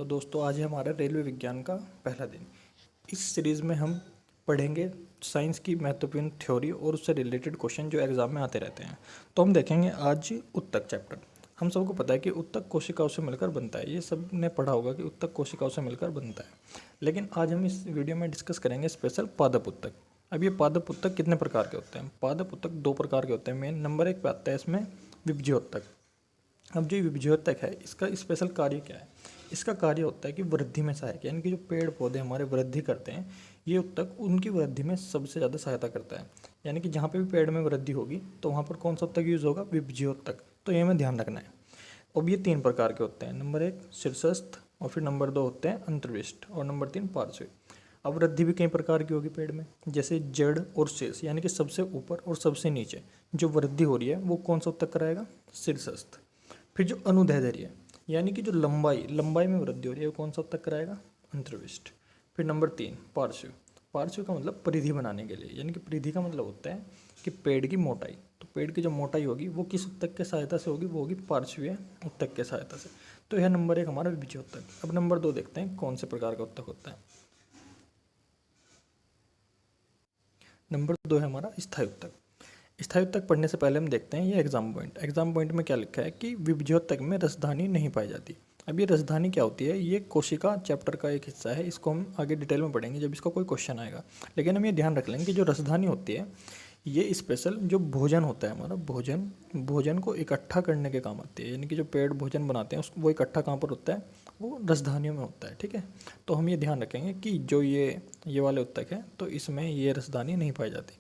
तो दोस्तों आज है हमारा रेलवे विज्ञान का पहला दिन। इस सीरीज़ में हम पढ़ेंगे साइंस की महत्वपूर्ण थ्योरी और उससे रिलेटेड क्वेश्चन जो एग्जाम में आते रहते हैं। तो हम देखेंगे आज उत्तक चैप्टर। हम सबको पता है कि उत्तक कोशिकाओं से मिलकर बनता है, ये सब ने पढ़ा होगा कि उत्तक कोशिकाओं से मिलकर बनता है। लेकिन आज हम इस वीडियो में डिस्कस करेंगे स्पेशल पादप उत्तक। अब ये पादप उत्तक कितने प्रकार के होते हैं? पादप उत्तक दो प्रकार के होते हैं। मेन नंबर एक पे आता है इसमें विभज्योतक। अब जो विभज्योतक है इसका स्पेशल कार्य क्या है? इसका कार्य होता है कि वृद्धि में सहायक, यानी कि जो पेड़ पौधे हमारे वृद्धि करते हैं ये उत्तक उनकी वृद्धि में सबसे ज़्यादा सहायता करता है। यानी कि जहाँ पे भी पेड़ में वृद्धि होगी तो वहाँ पर कौन सा उत्तक यूज़ होगा? विभज्योतक। तो ये हमें ध्यान रखना है। अब ये तीन प्रकार के होते हैं। नंबर एक शीर्षस्थ, और फिर नंबर दो होते हैं अंतर्विष्ट, और नंबर तीन पार्श्व। अब वृद्धि भी कई प्रकार की होगी पेड़ में, जैसे जड़ और शीर्ष, यानी कि सबसे ऊपर और सबसे नीचे जो वृद्धि हो रही है वो कौन सा उत्तक कराएगा? शीर्षस्थ। फिर जो अनुदैर्ध्य है यानी कि जो लंबाई में वृद्धि हो रही है वो कौन सा उत्तक कराएगा? अंतर्विष्ट। फिर नंबर तीन पार्श्व। पार्श्व का मतलब परिधि बनाने के लिए, यानी कि परिधि का मतलब होता है कि पेड़ की मोटाई। तो पेड़ की जो मोटाई होगी वो किस उत्तक के सहायता से होगी? वो होगी पार्श्वीय उत्तक के सहायता से। तो यह नंबर एक हमारा विभज्य उत्तक। अब नंबर दो देखते हैं कौन से प्रकार का उत्तक होता है। नंबर दो है हमारा स्थायी उत्तक। स्थायी उत्तक पढ़ने से पहले हम देखते हैं ये एग्जाम पॉइंट। एग्जाम पॉइंट में क्या लिखा है कि विभज्योतक में रसधानी नहीं पाई जाती। अब ये रसधानी क्या होती है? ये कोशिका चैप्टर का एक हिस्सा है, इसको हम आगे डिटेल में पढ़ेंगे जब इसका कोई क्वेश्चन आएगा। लेकिन हम ये ध्यान रख लेंगे कि जो रसधानी होती है ये स्पेशल जो भोजन होता है हमारा, भोजन को इकट्ठा करने के काम आती है। यानी कि जो पेड़ भोजन बनाते हैं उसको वो इकट्ठा कहाँ पर होता है? वो रसधानियों में होता है। ठीक है, तो हम ये ध्यान रखेंगे कि जो ये वाले उत्तक है तो इसमें ये रसधानी नहीं पाई जाती।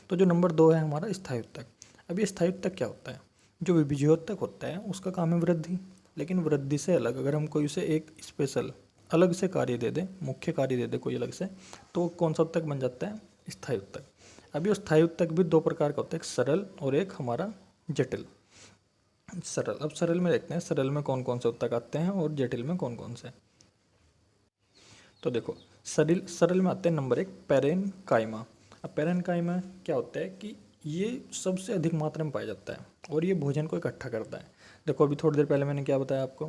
तो जो नंबर दो है हमारा स्थायी उत्तक। अब ये स्थायी उत्तक क्या होता है? जो विभज्योतक होता है उसका काम है वृद्धि, लेकिन वृद्धि से अलग अगर हम कोई उसे एक स्पेशल अलग से कार्य दे दें, मुख्य कार्य दे दें कोई अलग से, तो कौन सा उत्तक बन जाता है? स्थायी उत्तक। अब ये स्थायी उत्तक भी दो प्रकार का होता है, एक सरल और एक हमारा जटिल। सरल, अब सरल में देखते हैं सरल में कौन कौन से उत्तक आते हैं और जटिल में कौन कौन से। तो देखो सरल में आते हैं नंबर एक पैरेनकाइमा। अब पैरेनकाइमा क्या होता है कि ये सबसे अधिक मात्रा में पाया जाता है और ये भोजन को इकट्ठा करता है। देखो अभी थोड़ी देर पहले मैंने क्या बताया आपको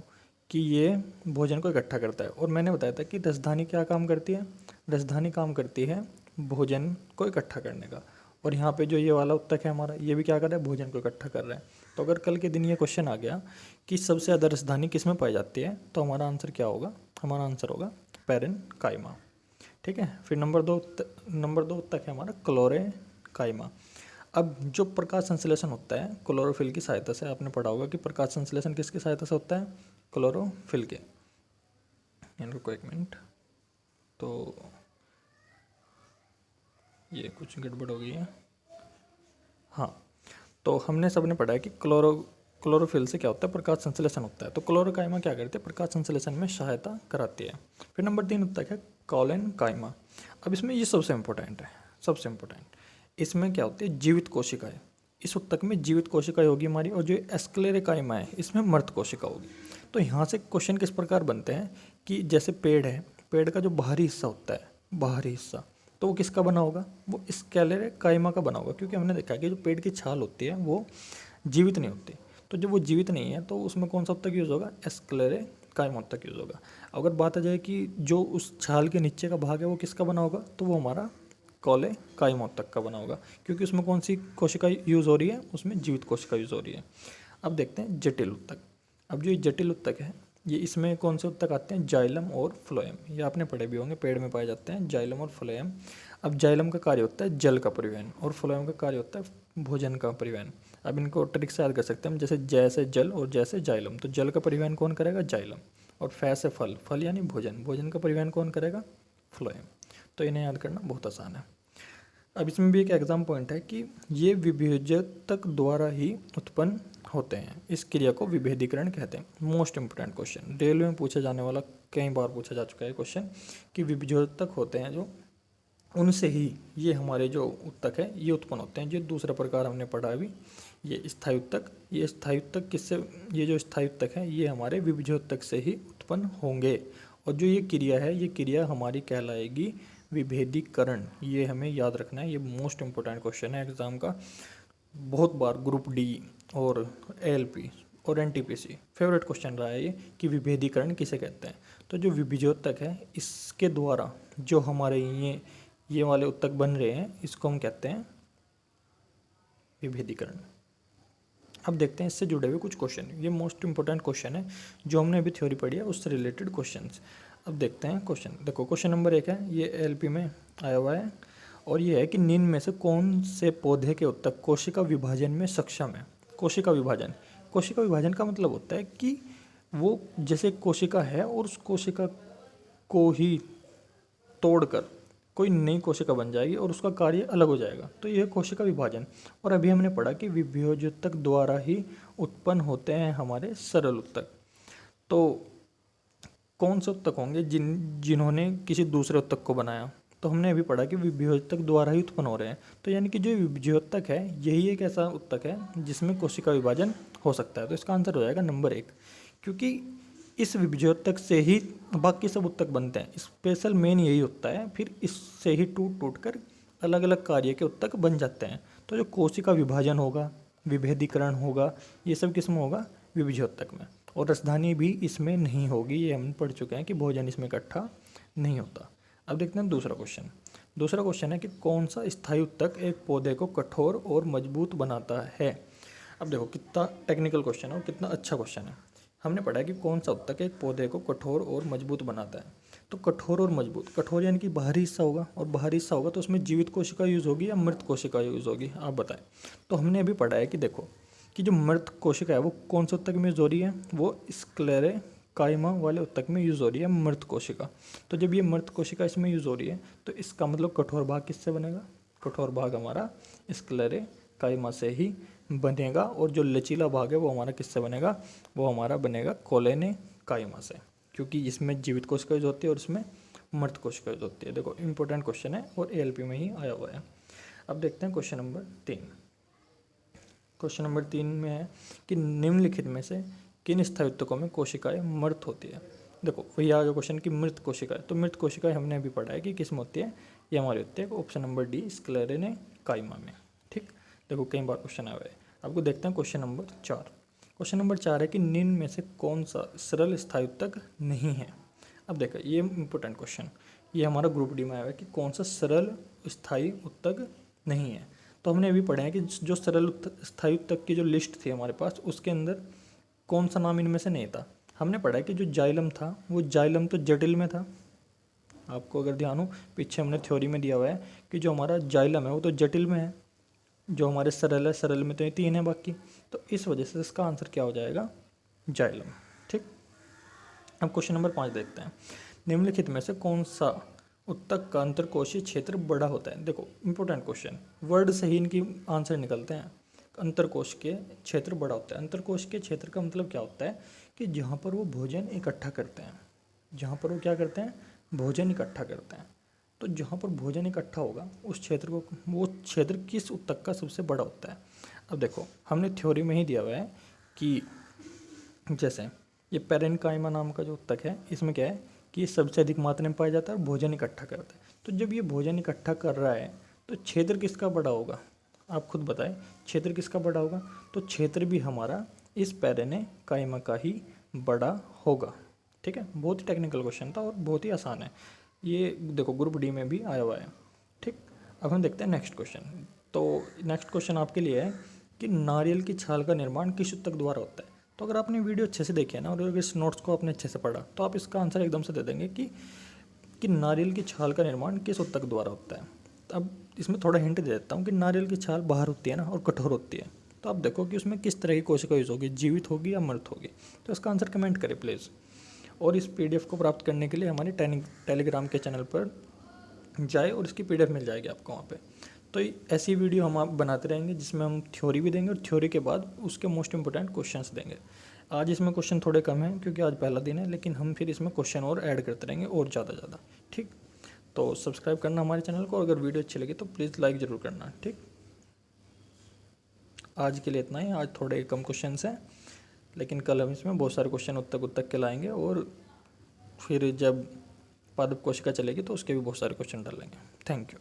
कि ये भोजन को इकट्ठा करता है, और मैंने बताया था कि रसधानी क्या काम करती है? रसधानी काम करती है भोजन को इकट्ठा करने का। और यहाँ पे जो ये वाला उत्तक है हमारा ये भी क्या कर रहा है? भोजन को इकट्ठा कर रहा है। तो अगर कल के दिन ये क्वेश्चन आ गया कि सबसे ज़्यादा रसधानी किस में पाई जाती है, तो हमारा आंसर क्या होगा? हमारा आंसर होगा पैरेनकाइमा। ठीक है, फिर नंबर दो उत्तक है हमारा क्लोरेकाइमा। अब जो प्रकाश संश्लेषण होता है क्लोरोफिल की सहायता से, आपने पढ़ा होगा कि प्रकाश संश्लेषण किसकी सहायता से होता है? क्लोरोफिल के। रुको एक मिनट, तो ये कुछ गड़बड़ हो गई है। हाँ, तो हमने सबने पढ़ा है कि क्लोरोफिल से क्या होता है? प्रकाश संश्लेषण होता है। तो क्लोरोकाइमा क्या करते हैं? प्रकाश संश्लेषण में सहायता कराती है। फिर नंबर तीन उत्तक है कॉलेनकाइमा। अब इसमें ये सबसे इम्पोर्टेंट है, सबसे इम्पोर्टेंट। इसमें क्या होती है? जीवित कोशिकाएं। इस उत्तक में जीवित कोशिकाएं होगी हमारी, और जो स्क्लेरोकाइमा है इसमें मृत कोशिका होगी। तो यहाँ से क्वेश्चन किस प्रकार बनते हैं कि जैसे पेड़ है, पेड़ का जो बाहरी हिस्सा होता है, बाहरी हिस्सा, तो वो किसका बना होगा? वो स्क्लेरोकाइमा का बना होगा, क्योंकि हमने देखा है कि जो पेड़ की छाल होती है वो जीवित नहीं होती। तो जब वो जीवित नहीं है तो उसमें कौन सा उत्तक यूज़ होगा? स्क्लेरोकाइमा उत्तक यूज़ होगा। अगर बात आ जाए कि जो उस छाल के नीचे का भाग है वो किसका बना होगा, तो वो हमारा कॉलेकाइमा उत्तक का बना होगा, क्योंकि उसमें कौन सी कोशिका यूज़ हो रही है? उसमें जीवित कोशिका यूज़ हो रही है। अब देखते हैं जटिल उत्तक। अब जो ये जटिल उत्तक है ये इसमें कौन से उत्तक आते हैं? जाइलम और फ्लोएम। ये आपने पढ़े भी होंगे, पेड़ में पाए जाते हैं जाइलम और फ्लोएम। अब जाइलम का कार्य होता है जल का परिवहन, और फ्लोएम का कार्य होता है भोजन का परिवहन। अब इनको ट्रिक से याद कर सकते हैं हम, जैसे जैसे जल और जैसे जाइलम। तो जल का परिवहन कौन करेगा? जाइलम। और फै से फल, फल यानी भोजन, भोजन का परिवहन कौन करेगा? फ्लोएम। तो इन्हें याद करना बहुत आसान है। अब इसमें भी एक एग्जाम पॉइंट है कि ये विभेदक द्वारा ही उत्पन्न होते हैं। इस क्रिया को विभेदीकरण कहते हैं। मोस्ट इंपोर्टेंट क्वेश्चन, रेलवे में पूछा जाने वाला, कई बार पूछा जा चुका है क्वेश्चन कि विभेदक होते हैं जो, उनसे ही ये हमारे जो उत्तक है ये उत्पन्न होते हैं। जो दूसरा प्रकार हमने पढ़ा अभी, ये स्थायी उत्तक। ये स्थायी उत्तक किससे? ये जो स्थायी उत्तक है ये हमारे विभेदक से ही उत्पन्न होंगे। और जो ये क्रिया है ये क्रिया हमारी कहलाएगी विभेदीकरण। ये हमें याद रखना है, ये मोस्ट इंपोर्टेंट क्वेश्चन है एग्जाम का। बहुत बार ग्रुप डी और एलपी और एनटीपीसी फेवरेट क्वेश्चन रहा है ये कि विभेदीकरण किसे कहते हैं। तो जो विभिजोत्तक है इसके द्वारा जो हमारे ये वाले उत्तक बन रहे हैं इसको हम कहते हैं विभेदीकरण। अब देखते हैं इससे जुड़े हुए कुछ क्वेश्चन। ये मोस्ट इंपॉर्टेंट क्वेश्चन है जो हमने अभी थ्योरी पढ़ी है उससे रिलेटेड क्वेश्चंस। अब देखते हैं क्वेश्चन। देखो क्वेश्चन नंबर 1 है, ये एलपी में आया हुआ है और ये है कि निम्न में से कौन से पौधे के उत्तक कोशिका विभाजन में सक्षम है। कोशिका विभाजन का मतलब होता है कि वो जैसे कोशिका है और उस कोशिका को ही तोड़कर कोई नई कोशिका बन जाएगी और उसका कार्य अलग हो जाएगा, तो यह कोशिका विभाजन। और अभी हमने पढ़ा कि विभेदोत्तक द्वारा ही उत्पन्न होते हैं हमारे सरल उत्तक। तो कौन से उत्तक होंगे जिन्होंने किसी दूसरे उत्तक को बनाया, तो हमने अभी पढ़ा कि विभेदोत्तक द्वारा ही उत्पन्न हो रहे हैं। तो यानी कि जो विभेदोत्तक है यही एक ऐसा उत्तक है जिसमें कोशिका विभाजन हो सकता है। तो इसका आंसर हो जाएगा नंबर 1, क्योंकि इस विभेदोत्तक से ही बाकी सब उत्तक बनते हैं। स्पेशल मेन यही होता है, फिर इससे ही टूट कर अलग अलग कार्य के उत्तक बन जाते हैं। तो जो कोशिका विभाजन होगा, विभेदीकरण होगा, ये सब किस में होगा, विभेदोत्तक में। और राजधानी भी इसमें नहीं होगी, ये हम पढ़ चुके हैं कि भोजन इसमें इकट्ठा नहीं होता। अब देखते हैं दूसरा क्वेश्चन है कि कौन सा स्थायी उत्तक एक पौधे को कठोर और मजबूत बनाता है। अब देखो कितना टेक्निकल क्वेश्चन है और कितना अच्छा क्वेश्चन है। हमने पढ़ा है कि कौन सा उत्तक एक पौधे को कठोर और मजबूत बनाता है। तो कठोर और मजबूत, कठोर यानी कि बाहरी हिस्सा होगा, और बाहरी हिस्सा होगा तो उसमें जीवित कोशिका यूज़ होगी या मृत कोशिका यूज़ होगी, आप बताएं। तो हमने अभी पढ़ा है कि देखो कि जो मृत कोशिका है वो कौन से उत्तक में यूज़ हो रही है, वो स्क्लेरेकाइमा वाले उत्तक में यूज़ हो रही है मृत कोशिका। तो जब ये मृत कोशिका इसमें यूज़ हो रही है तो इसका मतलब कठोर भाग किससे बनेगा, कठोर भाग हमारा स्क्लेरेकाइमा से ही बनेगा। और जो लचीला भाग है वो हमारा किससे बनेगा, वो हमारा बनेगा कोलेनेकाइमा से, क्योंकि इसमें जीवित कोशिका यूज होती है और इसमें मृत कोशिका यूज होती है। देखो इंपॉर्टेंट क्वेश्चन है और एएलपी में ही आया हुआ है। अब देखते हैं क्वेश्चन नंबर 3। क्वेश्चन नंबर 3 में है कि निम्नलिखित में से किन स्थायी उत्तकों में कोशिकाएं मृत होती है। देखो वही आ गया क्वेश्चन कि मृत कोशिकाएं, तो मृत कोशिकाएं हमने अभी पढ़ा है कि किस में होती है, ये हमारी होती है ऑप्शन नंबर डी स्क्लेरेकाइमा में। ठीक, देखो कई बार क्वेश्चन आया है। आपको देखते हैं क्वेश्चन नंबर 4। क्वेश्चन नंबर 4 है कि निम्न में से कौन सा सरल स्थायी उत्तक नहीं है। अब देखो ये इंपॉर्टेंट क्वेश्चन, ये हमारा ग्रुप डी में आया है कि कौन सा सरल स्थायी उत्तक नहीं है। तो हमने अभी पढ़ा है कि जो सरल स्थायी उत्तक की जो लिस्ट थी हमारे पास, उसके अंदर कौन सा नाम इनमें से नहीं था। हमने पढ़ा है कि जो जाइलम था वो जाइलम तो जटिल में था। आपको अगर ध्यान हो पीछे हमने थ्योरी में दिया हुआ है कि जो हमारा जाइलम है वो तो जटिल में है, जो हमारे सरल है सरल में तो ये 3 है बाकी। तो इस वजह से इसका आंसर क्या हो जाएगा, जाइलम। ठीक, अब क्वेश्चन नंबर 5 देखते हैं। निम्नलिखित में से कौन सा उत्तक का अंतरकोशीय क्षेत्र बड़ा होता है। देखो इंपॉर्टेंट क्वेश्चन, वर्ड से ही इनकी आंसर निकलते हैं। अंतरकोश के क्षेत्र बड़ा होता है। अंतरकोश के क्षेत्र का मतलब क्या होता है कि जहाँ पर वो भोजन इकट्ठा करते हैं, जहाँ पर वो क्या करते हैं, भोजन इकट्ठा करते हैं। तो जहाँ पर भोजन इकट्ठा होगा उस क्षेत्र को, वो क्षेत्र किस उत्तक का सबसे बड़ा होता है। अब देखो हमने थ्योरी में ही दिया हुआ है कि जैसे ये पेरेन्काइमा नाम का जो उत्तक है, इसमें क्या है कि ये सबसे अधिक मात्रा में पाया जाता है और भोजन इकट्ठा करता है। तो जब ये भोजन इकट्ठा कर रहा है तो क्षेत्र किसका बड़ा होगा, आप खुद बताएं, क्षेत्र किसका बड़ा होगा। तो क्षेत्र भी हमारा इस पेरेन्काइमा का ही बड़ा होगा। ठीक है, बहुत ही टेक्निकल क्वेश्चन था और बहुत ही आसान है। ये देखो ग्रुप डी में भी आया हुआ है। ठीक, अब हम देखते हैं नेक्स्ट क्वेश्चन। तो नेक्स्ट क्वेश्चन आपके लिए है कि नारियल की छाल का निर्माण किस उत्तक द्वारा होता है। तो अगर आपने वीडियो अच्छे से देखी है ना और अगर इस नोट्स को आपने अच्छे से पढ़ा तो आप इसका आंसर एकदम से दे देंगे कि नारियल की छाल का निर्माण किस उत्तक द्वारा होता है। अब इसमें थोड़ा हिंट दे देता हूँ कि नारियल की छाल बाहर होती है ना और कठोर होती है, तो आप देखो कि उसमें किस तरह की कोशिका यूज होगी, जीवित होगी या मृत होगी। तो इसका आंसर कमेंट करें प्लीज़। और इस पीडीएफ को प्राप्त करने के लिए हमारे टेलीग्राम के चैनल पर जाए और इसकी पीडीएफ मिल जाएगी आपको वहाँ पे। तो ऐसी वीडियो हम आप बनाते रहेंगे जिसमें हम थ्योरी भी देंगे और थ्योरी के बाद उसके मोस्ट इंपॉर्टेंट क्वेश्चंस देंगे। आज इसमें क्वेश्चन थोड़े कम हैं क्योंकि आज पहला दिन है, लेकिन हम फिर इसमें क्वेश्चन और ऐड करते रहेंगे और ज़्यादा। ठीक, तो सब्सक्राइब करना हमारे चैनल को। अगर वीडियो अच्छी लगी तो प्लीज़ लाइक ज़रूर करना। ठीक, आज के लिए इतना ही। आज थोड़े कम क्वेश्चन हैं, लेकिन कल हम इसमें बहुत सारे क्वेश्चन उत्तक के लाएंगे और फिर जब पादप कोशिका चलेगी तो उसके भी बहुत सारे क्वेश्चन डालेंगे। Thank you.